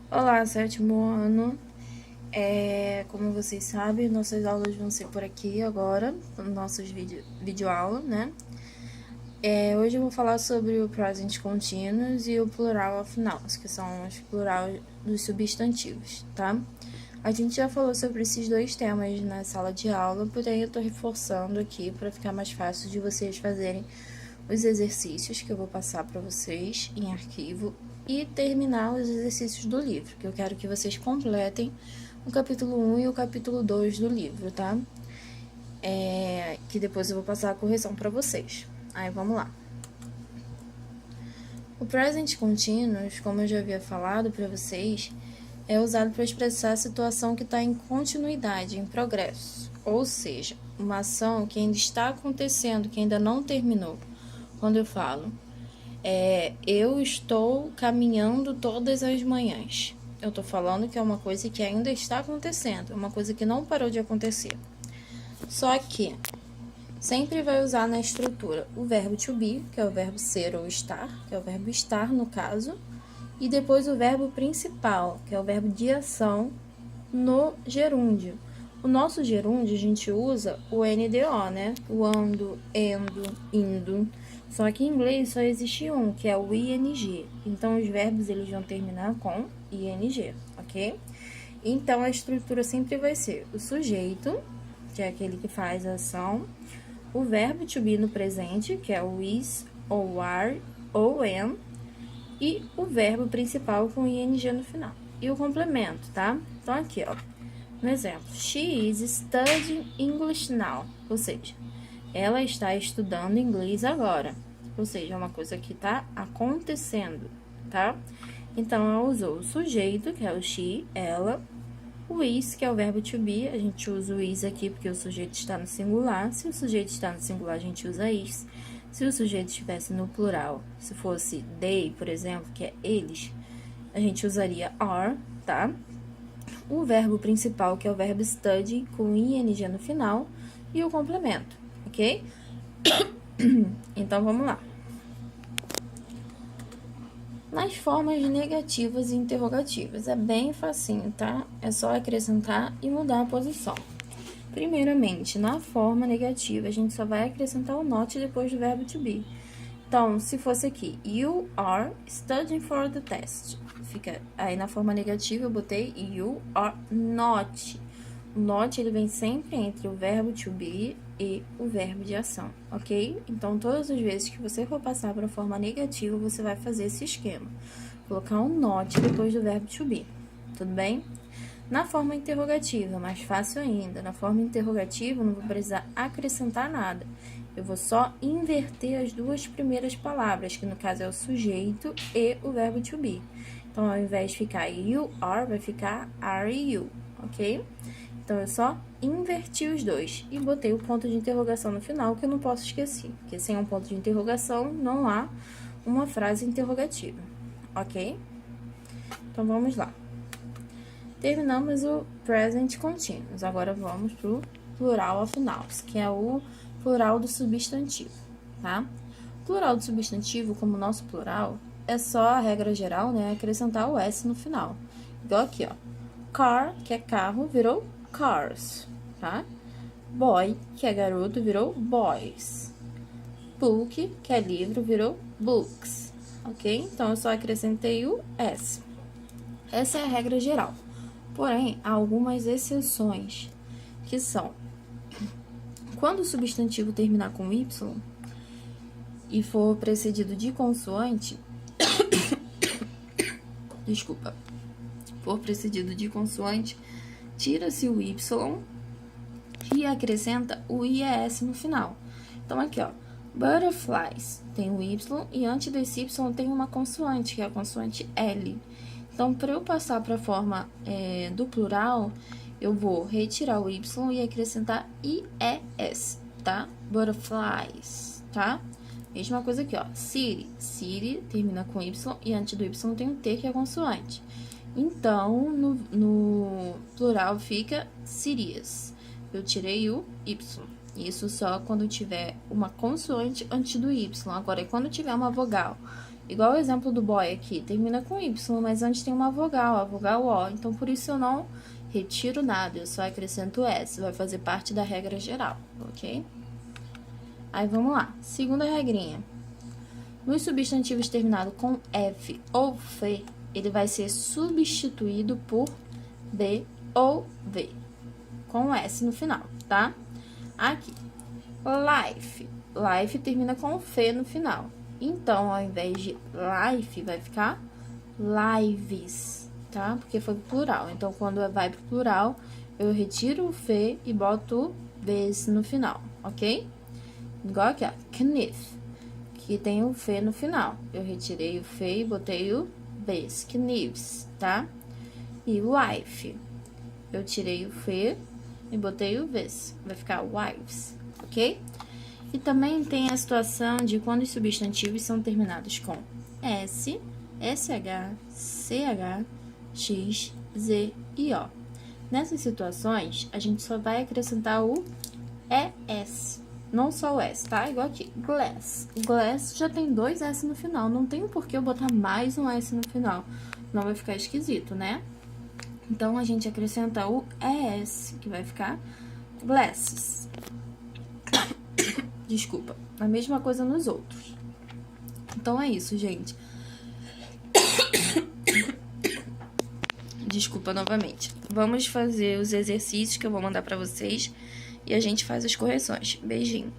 Olá, sétimo ano. Como vocês sabem, nossas aulas vão ser por aqui agora, nossos videoaula, né? Hoje eu vou falar sobre o present continuous e o plural of nouns, que são os plural dos substantivos, tá? A gente já falou sobre esses dois temas na sala de aula, porém eu tô reforçando aqui para ficar mais fácil de vocês fazerem os exercícios que eu vou passar para vocês em arquivo e terminar os exercícios do livro, que eu quero que vocês completem o capítulo 1 e o capítulo 2 do livro, tá? Que depois eu vou passar a correção para vocês. Aí, vamos lá. O present continuous, como eu já havia falado para vocês, é usado para expressar a situação que está em continuidade, em progresso, ou seja, uma ação que ainda está acontecendo, que ainda não terminou. Quando eu falo, eu estou caminhando todas as manhãs, eu estou falando que é uma coisa que ainda está acontecendo, é uma coisa que não parou de acontecer. Só que sempre vai usar na estrutura o verbo to be, que é o verbo ser ou estar, que é o verbo estar no caso, e depois o verbo principal, que é o verbo de ação no gerúndio. O nosso gerúndio a gente usa o NDO, né? O ando, endo, indo. Só que em inglês só existe um, que é o ING. Então os verbos eles vão terminar com ING, ok? Então a estrutura sempre vai ser o sujeito, que é aquele que faz a ação, o verbo to be no presente, que é o is, ou are, ou am, e o verbo principal com ing no final. E o complemento, tá? Então aqui, ó. No exemplo, she is studying English now, ou seja, ela está estudando inglês agora, ou seja, é uma coisa que está acontecendo, tá? Então, ela usou o sujeito, que é o she, ela, o is, que é o verbo to be, a gente usa o is aqui porque o sujeito está no singular, se o sujeito está no singular, a gente usa is. Se o sujeito estivesse no plural, se fosse they, por exemplo, que é eles, a gente usaria are, tá? O verbo principal, que é o verbo study, com ing no final, e o complemento, ok? Então, vamos lá. Nas formas negativas e interrogativas, é bem facinho, tá? É só acrescentar e mudar a posição. Primeiramente, na forma negativa, a gente só vai acrescentar o not depois do verbo to be. Então, se fosse aqui, you are studying for the test. Fica aí na forma negativa, eu botei you are not. O not, ele vem sempre entre o verbo to be e o verbo de ação, ok? Então, todas as vezes que você for passar para a forma negativa, você vai fazer esse esquema. Colocar um not depois do verbo to be, tudo bem? Na forma interrogativa, mais fácil ainda. Na forma interrogativa, eu não vou precisar acrescentar nada. Eu vou só inverter as duas primeiras palavras, que no caso é o sujeito e o verbo to be. Então, ao invés de ficar you are, vai ficar are you, ok? Então, eu só inverti os dois e botei o ponto de interrogação no final, que eu não posso esquecer, porque sem um ponto de interrogação não há uma frase interrogativa, ok? Então, vamos lá. Terminamos o present continuous. Agora vamos para o plural of nouns, que é o plural do substantivo, tá? Plural do substantivo, como nosso plural, é só a regra geral, né? Acrescentar o S no final. Igual aqui, ó. Car, que é carro, virou cars, tá? Boy, que é garoto, virou boys. Book, que é livro, virou books, ok? Então, eu só acrescentei o S. Essa é a regra geral. Porém, há algumas exceções, que são quando o substantivo terminar com Y e for precedido de consoante, for precedido de consoante, tira-se o Y e acrescenta o IES no final. Então, aqui, ó, butterflies tem o Y e antes desse Y tem uma consoante, que é a consoante L. Então, para eu passar para a forma do plural, eu vou retirar o Y e acrescentar IES, tá? Butterflies, tá? Mesma coisa aqui, ó. City. City termina com Y e antes do Y tem um T, que é consoante. Então, no plural fica cities. Eu tirei o Y. Isso só quando tiver uma consoante antes do Y. Agora, quando tiver uma vogal Igual o exemplo do boy aqui, termina com Y, mas antes tem uma vogal, a vogal O. Então, por isso eu não retiro nada, eu só acrescento S. Vai fazer parte da regra geral, ok? Aí, vamos lá. Segunda regrinha. Nos substantivos terminados com F ou F, ele vai ser substituído por B ou V, com S no final, tá? Aqui, life. Life termina com F no final. Então, ao invés de life, vai ficar lives, tá? Porque foi plural. Então, quando vai pro plural, eu retiro o F e boto Vs no final, ok? Igual aqui, ó, knife, que tem o F no final. Eu retirei o F e botei o Vs, knives, tá? E wife, eu tirei o F e botei o Vs, vai ficar wives, ok? E também tem a situação de quando os substantivos são terminados com S, SH, CH, X, Z e O. Nessas situações, a gente só vai acrescentar o ES, não só o S, tá? Igual aqui, glass. Glass já tem 2 S no final, não tem por que eu botar mais um S no final, não vai ficar esquisito, né? Então, a gente acrescenta o ES, que vai ficar glasses. Desculpa, a mesma coisa nos outros. Então, é isso, gente. Desculpa novamente. Vamos fazer os exercícios que eu vou mandar pra vocês e a gente faz as correções. Beijinho.